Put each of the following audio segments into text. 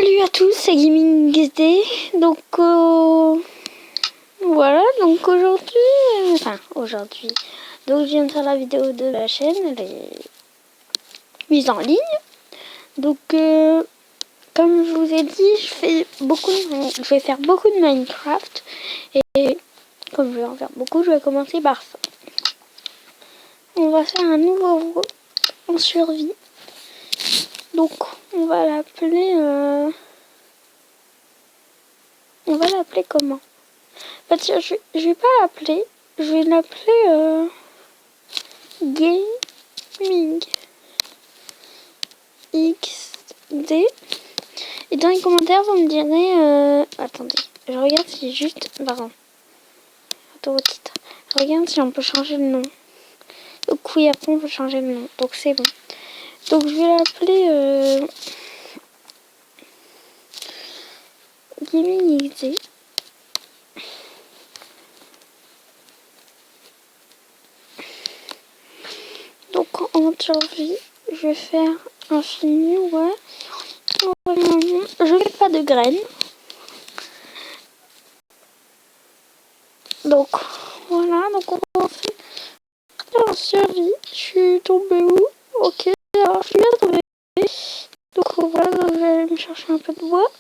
Salut à tous, c'est Gaming XD. Donc voilà, donc aujourd'hui, donc je viens de faire la vidéo de la chaîne, elle est mise en ligne. Donc comme je vous ai dit, je vais faire beaucoup de Minecraft et comme je vais en faire beaucoup, je vais commencer par ça. On va faire un nouveau en survie. Donc on va l'appeler comment? Bah tiens, je vais pas l'appeler. Je vais l'appeler Gaming XD. Et dans les commentaires, vous me direz... attendez, je regarde si juste... Pardon. Attends, au titre. Je regarde si on peut changer le nom. Donc oui, après on peut changer le nom. Donc c'est bon. Donc je vais l'appeler Gaming XD. Donc en survie, je vais faire un film, ouais. Je mets pas de graines. Donc voilà, donc on va commencer en survie. Je suis tombée où? Ok, alors je suis bien tombée. Donc voilà, donc, je vais aller me chercher un peu de bois.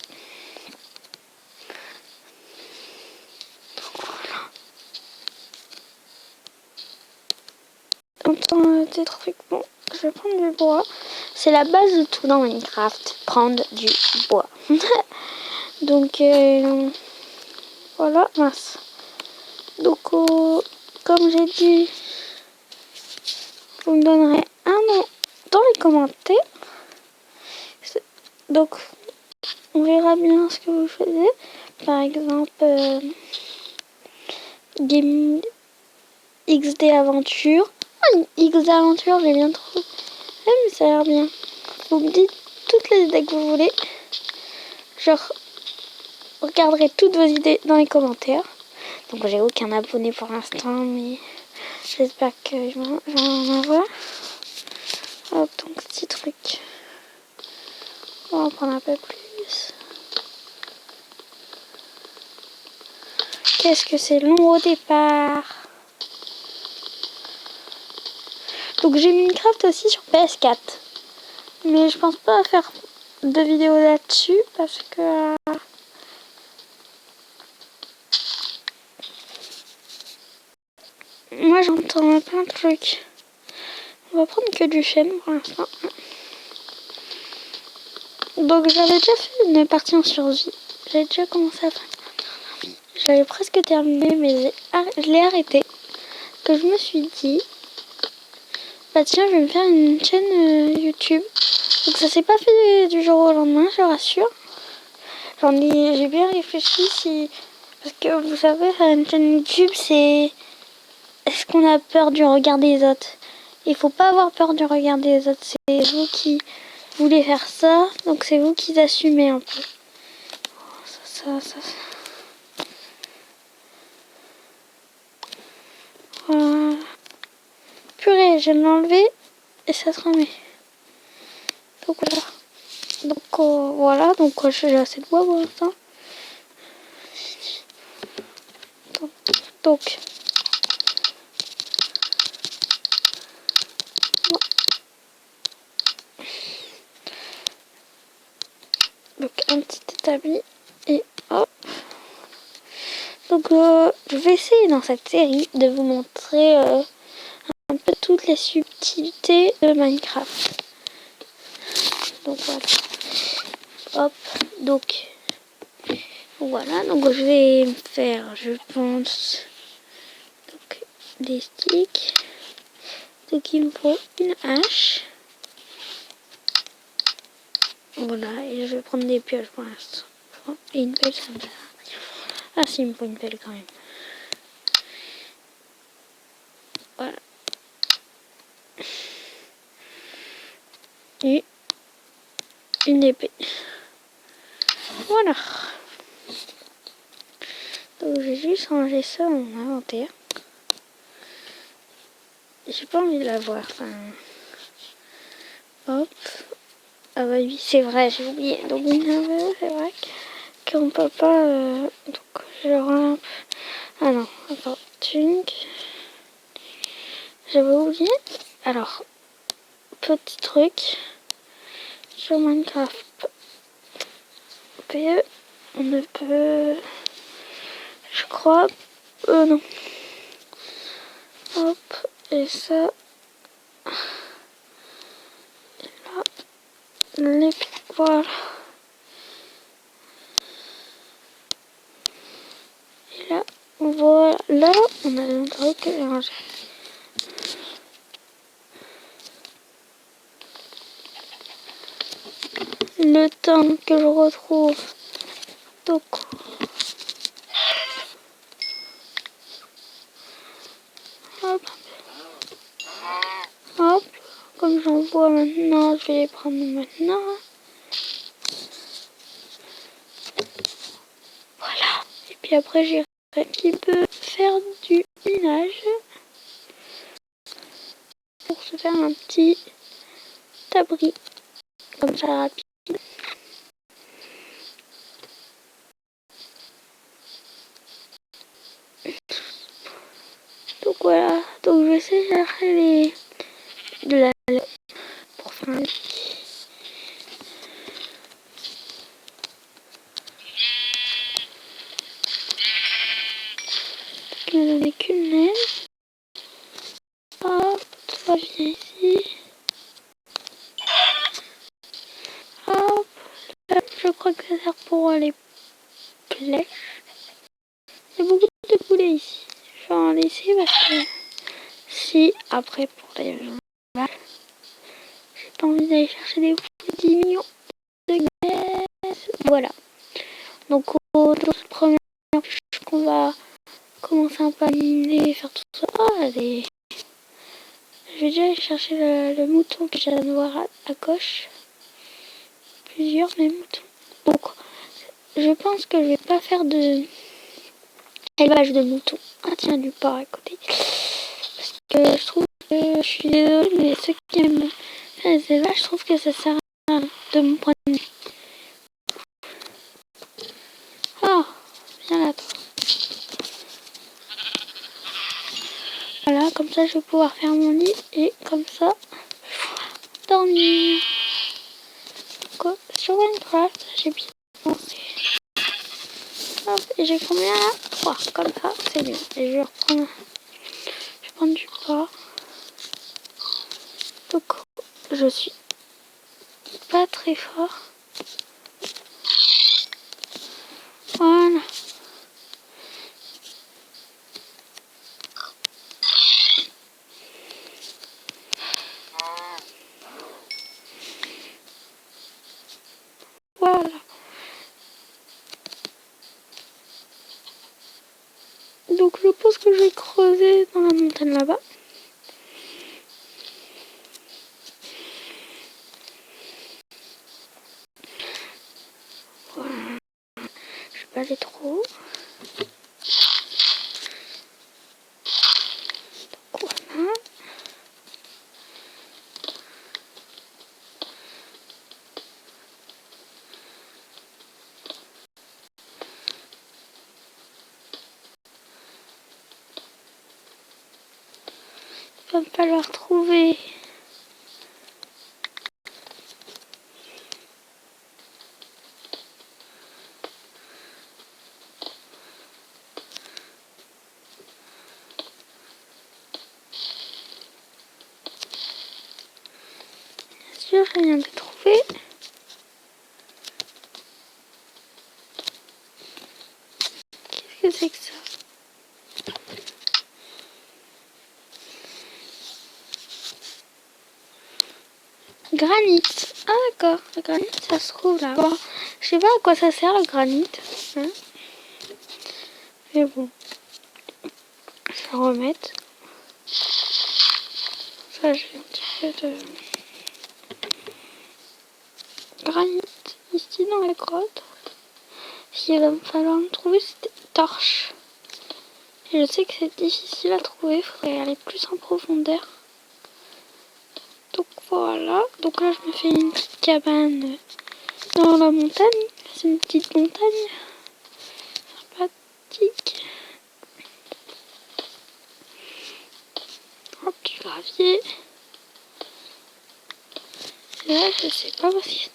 Entends des trucs. Bon, je vais prendre du bois. C'est la base de tout dans Minecraft, prendre du bois. Donc voilà, mince. Donc comme j'ai dit, vous me donnerez un nom dans les commentaires. Donc on verra bien ce que vous faisiez. Par exemple, Gaming XD Aventure. Ah, XD Aventure, j'ai bien trouvé. Mais ça a l'air bien. Vous me dites toutes les idées que vous voulez. Je regarderai toutes vos idées dans les commentaires. Donc j'ai aucun abonné pour l'instant, mais j'espère que je vais en avoir. Hop, donc petit truc. On va en prendre un peu plus. Qu'est-ce que c'est long au départ. Donc j'ai Minecraft aussi sur PS4. Mais je pense pas faire de vidéo là-dessus parce que... moi j'entends plein de trucs. On va prendre que du chêne pour l'instant. Donc j'avais déjà fait une partie en survie. J'avais déjà commencé à faire. J'avais presque terminé mais je l'ai arrêté. Que je me suis dit... bah tiens, je vais me faire une chaîne YouTube. Donc ça s'est pas fait du jour au lendemain, je rassure. J'ai bien réfléchi si... parce que vous savez, faire une chaîne YouTube, c'est... est-ce qu'on a peur du regard des autres? Il faut pas avoir peur du regard des autres. C'est vous qui voulez faire ça, donc c'est vous qui assumez un peu. Ça. Voilà. Purée, je vais l'enlever et ça se remet. Donc voilà. Donc voilà, donc j'ai assez de bois pour l'instant. Donc un petit établi et hop. Donc je vais essayer dans cette série de vous montrer un peu toutes les subtilités de Minecraft. Donc voilà. Hop, donc voilà, donc je vais me faire, je pense, donc des sticks. Donc il me faut une hache. Voilà, et je vais prendre des pioches pour l'instant. Et une pelle, ça me sert. Ah si, il me faut une pelle quand même. Voilà. Et une épée. Voilà. Donc j'ai juste rangé ça dans mon inventaire. J'ai pas envie de la voir. Enfin... hop. Ah bah oui, c'est vrai, j'ai oublié. Donc c'est vrai qu'on peut pas... donc je... Ah non, attends, Tunic. J'avais oublié. Alors, petit truc. Sur Minecraft PE, on ne peut... Je crois... non. Hop, et ça... Et là, les... Voilà. Et là, voilà. Là, on a un truc à ranger. Le temps que je retrouve. Donc... Hop. Hop. Comme j'en vois maintenant, je vais les prendre maintenant. Voilà. Et puis après, j'irai un petit peu faire du minage. Pour se faire un petit abri. Comme ça, rapide. Donc voilà. Donc je vais essayer de chercher de la laine pour faire un lit. Je ne donner qu'une laine. Hop, toi viens ici. Hop, là, je crois que ça sert pour les flèches. Il y a beaucoup de poulets ici. Je vais en laisser parce que si après pour les vaches, j'ai pas envie d'aller chercher des poulets 10 millions de graisse. Voilà. Donc dans cette première qu'on va commencer un peu à miner et faire tout ça. Ah, je vais déjà aller chercher le mouton que j'ai à voir à gauche. Plusieurs mes moutons. Donc je pense que je vais pas faire de élevage de moutons. Ah tiens, du porc à côté. Parce que je trouve que je suis désolée, mais ceux qui aiment faire les élevages, je trouve que ça sert à rien de mon point de vue. Ah, viens là toi. Voilà, comme ça je vais pouvoir faire mon lit et comme ça dormir. Quoi, sur Minecraft, j'ai bien pensé. Hop, et j'ai combien là 3, comme ça, c'est bien. Et je vais reprendre, je vais prendre du porc. Donc, je suis pas très fort. Voilà. Voilà. Donc je pense que je vais creuser dans la montagne là-bas. Voilà. Je vais pas aller trop haut. Donc voilà. Il va me falloir trouver sûr, je viens de trouver. Qu'est-ce que c'est que ça? Granit. Ah d'accord, le granit ça se trouve là. Bon, je sais pas à quoi ça sert le granit. Hein, mais bon, je vais remettre. Ça j'ai un petit peu de granit ici dans la grotte. Il va me falloir me trouver cette torche. Et je sais que c'est difficile à trouver, il faudrait aller plus en profondeur. Donc voilà, donc là je me fais une petite cabane dans la montagne. C'est une petite montagne sympathique. Un petit gravier. Et là je sais pas si...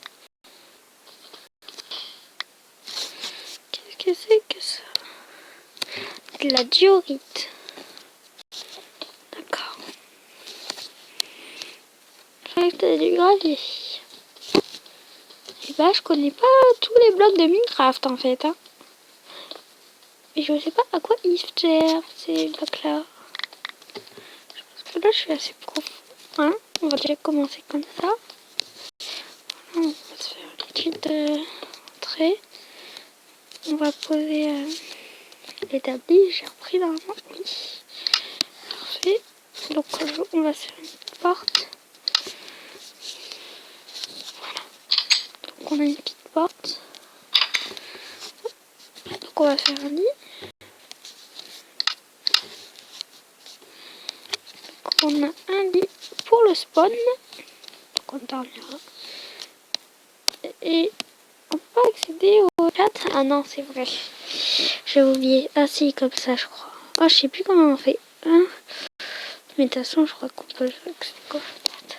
Qu'est-ce que c'est que ça? De la diorite. D'accord. Je croyais que c'était du gravier. Et bah je connais pas tous les blocs de Minecraft en fait. Hein. Et je sais pas à quoi ils servent ces blocs là. Parce que là je suis assez profond. Hein, on va déjà commencer comme ça. Voilà, on va se faire une petite entrée. On va poser l'établi. J'ai repris normalement. Oui. Parfait. Donc on va se faire une petite porte. Voilà. Donc on a une petite porte. Donc on va faire un lit. Donc on a un lit pour le spawn. Donc on dormira. Et on peut pas accéder au chat. Ah non, c'est vrai. J'ai oublié. Ah si, comme ça je crois. Oh, je sais plus comment on fait. Hein, mais de toute façon, je crois qu'on peut accéder au chat.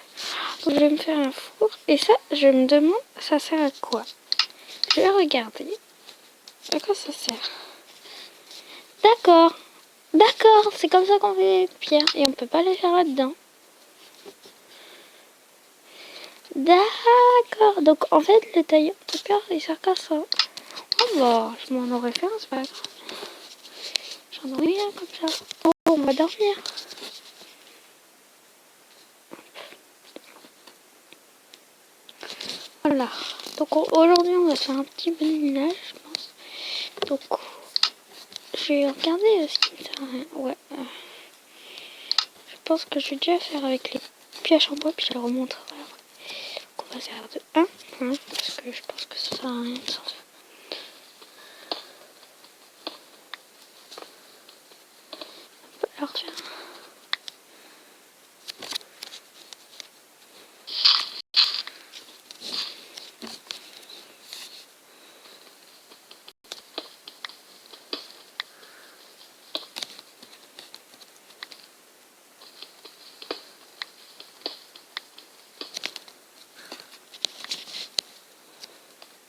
Donc je vais me faire un four. Et ça, je me demande, ça sert à quoi? Je vais regarder. À quoi ça sert? D'accord. D'accord, c'est comme ça qu'on fait les pierres. Et on peut pas les faire là-dedans. D'accord. Donc en fait, le tailleur de pierre, il sert qu'à ça. Oh bah, je m'en aurais fait un, c'est pas grave. J'en aurais rien comme ça. Oh, on va dormir. Voilà. Donc aujourd'hui, on va faire un petit bonnet, je pense. Donc, je vais regarder ce qui me sert à rien. Ouais. Je pense que je vais déjà faire avec les pioches en bois, puis je les remontrerai après. Donc on va faire de 1, hein, parce que je pense que ça sert à rien de s'en faire. On peut leur faire.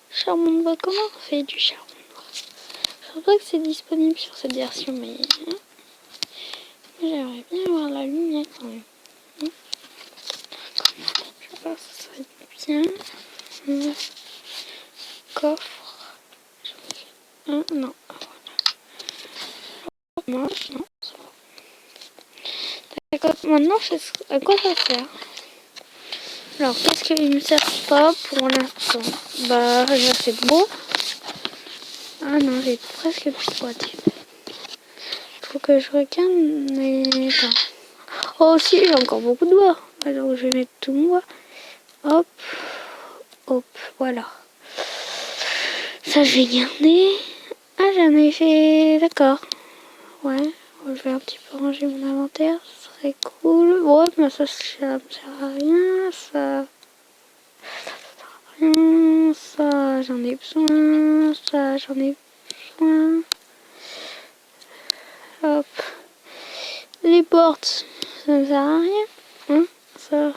Charbon de bois, comment on fait du charbon de bois? Je pense pas que c'est disponible sur cette version, mais hein, j'aimerais bien avoir la lumière quand même. Hein, je sais pas, ça serait bien. Coffre. Non. Non, non. D'accord, maintenant je sais à quoi ça sert. Alors, qu'est-ce qu'il me sert pas pour l'instant? Bah, j'ai assez de bois. Ah non, j'ai presque plus de bois. Faut que je regarde, mais attends. Oh, si, j'ai encore beaucoup de bois. Alors, je vais mettre tout mon bois. Hop, hop, voilà. Ça, je vais garder. Ah, j'en ai fait. D'accord. Ouais, je vais un petit peu ranger mon inventaire. Ce serait cool. Ouais, mais ça me sert à rien. Ça, j'en ai besoin. Ça, j'en ai besoin. Hop. Les portes, ça ne sert à rien. Hein, ça.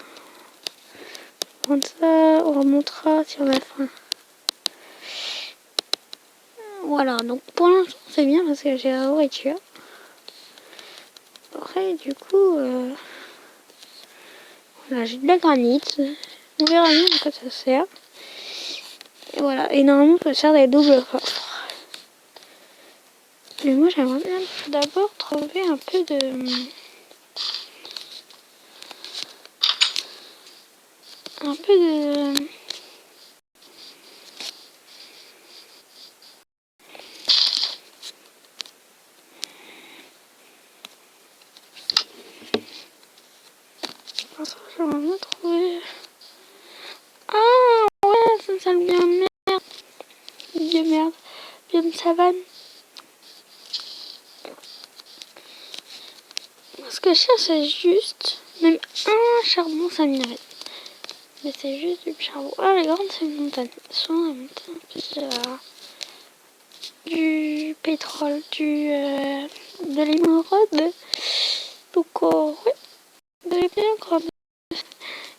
Prendre ça, on remontera si on a faim. Voilà, donc pour l'instant c'est bien parce que j'ai la nourriture. Après, du coup, voilà, j'ai de la granite. On verra bien à quoi ça sert. Et voilà, et normalement ça sert des doubles coffres. Mais moi j'aimerais bien d'abord trouver un peu de... Je pense que j'aimerais bien trouver... Ah ouais, ça me sert bien merde. De merde. Biome savane. Ce que je cherche, c'est juste, même un charbon, ça minerai. Mais c'est juste du charbon. Ah, les grandes, c'est une montagne. Sur la montagne, puis du pétrole, de l'émeraude. Donc, ouais, de bien.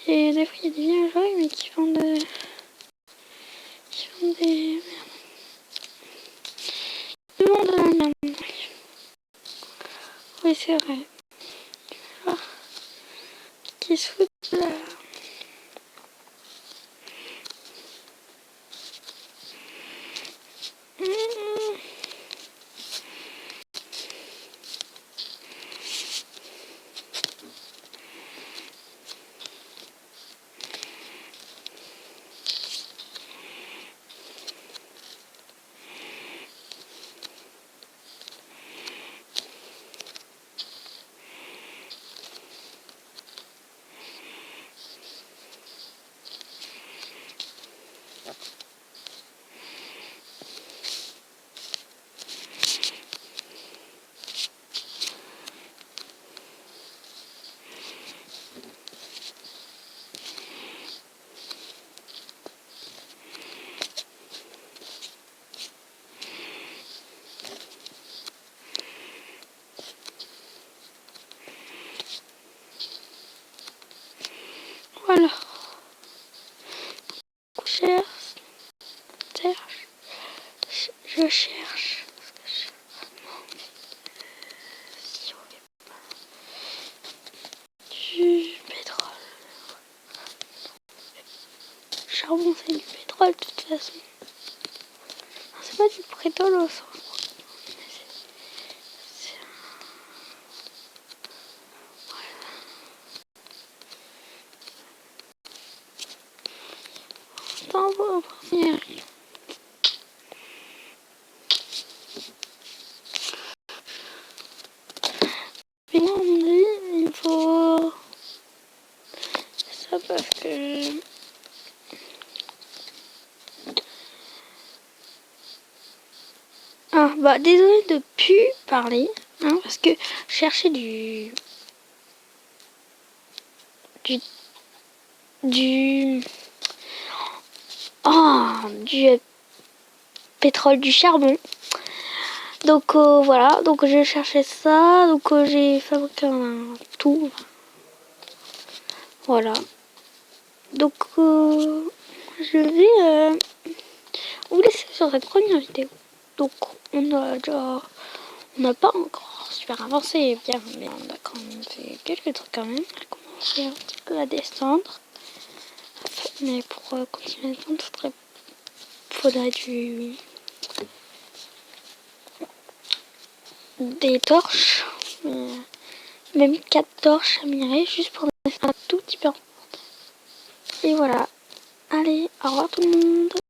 Et des fois, il y a des villageois, mais qui font des... Ils vendent de la merde. Oui, c'est vrai. Ah, qui se foutent de la... Voilà. Je cherche. Du pétrole. Charbon, c'est du pétrole de toute façon. C'est pas du pétrole au sang. Attends, on va revenir. Mais là, on dit, il faut ça parce que... Ah, bah, désolé de plus parler, hein, parce que je cherchais du pétrole, du charbon. Donc voilà, donc je cherchais ça, donc j'ai fabriqué un tout. Voilà. Donc je vais vous laisser sur cette première vidéo. Donc on n'a pas encore super avancé bien, mais on a quand même fait quelques trucs quand même. On a commencé un petit peu à descendre. Mais pour continuer à descendre, faudrait des torches. Même 4 torches à mirer juste pour descendre un tout petit peu. Et voilà. Allez, au revoir tout le monde.